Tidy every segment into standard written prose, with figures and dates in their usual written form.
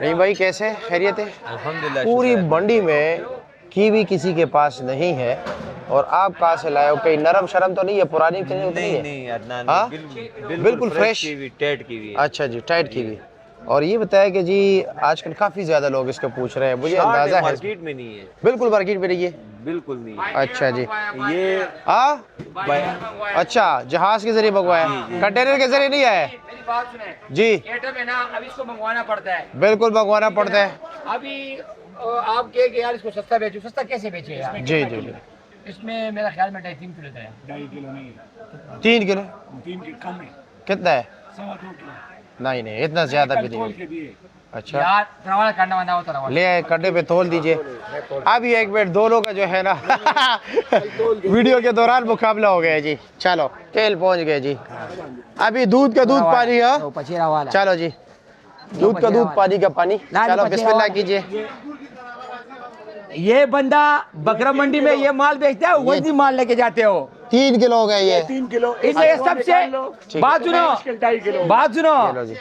नहीं भाई, कैसे खैरियत है? अल्हम्दुलिल्लाह। पूरी मंडी में कीवी किसी के पास नहीं है और आप कहाँ से लाए हो? कहीं नरम शरम तो नहीं है, पुरानी कहीं तो नहीं है? नहीं अदनान, हाँ? बिल्कुल फ्रेश कीवी, टाइट कीवी है। अच्छा जी, टाइट कीवी। और ये बताया कि जी आजकल काफी ज्यादा लोग इसको पूछ रहे हैं, मुझे अंदाजा है। मार्केट में नहीं है, बिल्कुल मार्केट में नहीं है। बिल्कुल नहीं है। अच्छा जी। ये अच्छा, जहाज के जरिए मंगवाया, कंटेनर के जरिए नहीं आया? मेरी बात सुने जी एटम है ना, अब इसको मंगवाना पड़ता है। बिल्कुल मंगवाना पड़ता है। अभी आप कहे कि यार इसको सस्ता बेचो, सस्ता कैसे बेचे यार? जी जी जी। इसमें मेरा ख्याल में 2.5-3 किलो है। 3 किलो? 3 कम है, कितना है? 2.25 किलो। नहीं नहीं, इतना ज्यादा भी तोल नहीं। के दिए। अच्छा, यार रवाना करना बंदा होता रवा। ले आए, कड्डे पे तोल दीजिए। अभी एक मिनट, दोनों का जो है ना वीडियो के दौरान मुकाबला हो गया जी। चलो तेल पहुंच गए जी। अभी दूध का दूध पानी है। पचीरा वाला। चलो जी, दूध का दूध पानी का पानी। चलो बिस्मिल्लाह कीजिए। ये बंदा बकरा मंडी में ये माल बेचता है, वही माल लेके जाते हो। 3 किलो हो गए ये। 3 किलो। इसने सबसे बात सुनो, 2.5 किलो।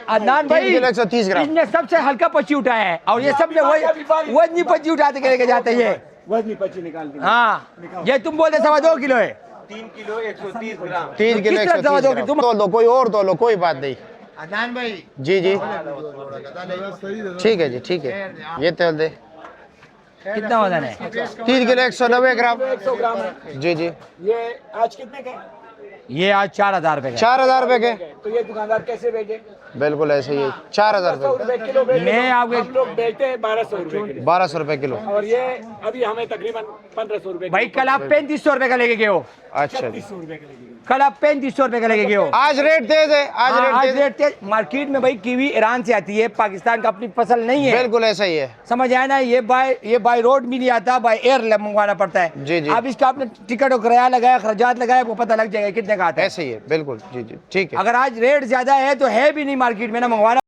अदनान 3 भाई, किलो 130 ग्राम। इसने सबसे हल्का पच्ची उठाया है और ये सबसे वजनी पच्ची उठाते के लेके जाते हैं ये। वजनी पच्ची निकाल दी। हाँ, ये तुम बोलते 2.25 किलो है। 3 किलो 130 ग्राम। 3 किलो किस तरह 130 दवा ग्राम। दोगे तोल दो, कोई और तोल लो, कोई बात नहीं। अदनान भाई जी जी ठीक है जी, ठीक है। ये तेल दे। कितना वजन है? 3 किलो 190 ग्राम। 100 ग्राम है। जी जी। ये आज कितने का? ये आज 4,000 रुपए का। 4000 रुपए के। तो ये दुकानदार कैसे बेचे? बिल्कुल ऐसे ही 4000 100 रुपए। रुपए किलो बेचे। मैं आपको हम लोग बेचते हैं 1200 रुपए किलो। 1200 रुपए किलो। और ये अभी हमें तकरीबन 1500 रुपए। भाई कल आप 3500 रुपए का लेके गए हो। अच्छा जी। 300 रुपए का लगेगा। कल आप 3500 रुपए का लेके गए हो। आज रेट तेज है, आज हाँ, रेट आज तेज है। रेट तेज। मार्केट में भाई कीवी ईरान से आती है, पाकिस्तान का अपनी फसल नहीं है। बिल्कुल ऐसा ही है। समझ आया ना? ये बाय रोड भी नहीं आता, बाय एयर मंगवाना पड़ता है। जी, जी। अब इसका आपने टिकट और किराया लगाया, खर्चात लगाया, वो पता लग जाएगा कितने का आता है। ऐसे ही है, बिल्कुल। जी जी ठीक है। अगर आज रेट ज्यादा है तो है भी नहीं मार्केट में ना, मंगवाना